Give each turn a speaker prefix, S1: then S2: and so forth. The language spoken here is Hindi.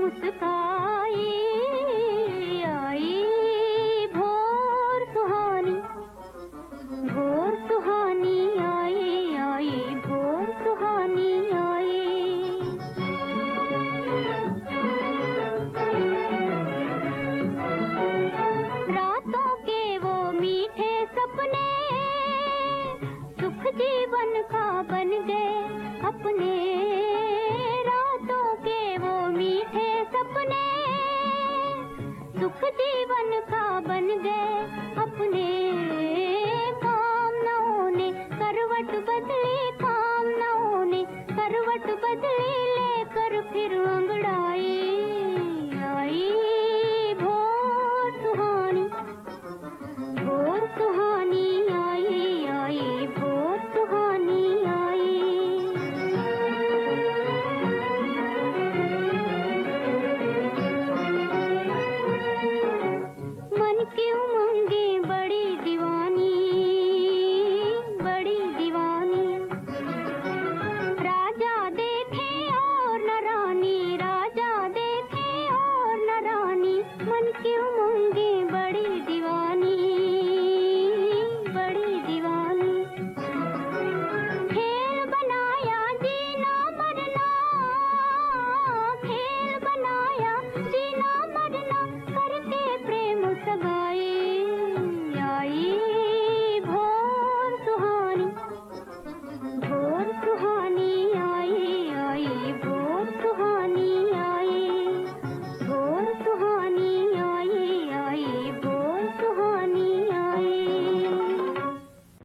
S1: मुस्काई, आई भोर सुहानी, भोर सुहानी आई, आई भोर सुहानी आई। रातों के वो मीठे सपने सुख जीवन का बन गए अपने, रातों के वो मीठे सपने सुख जीवन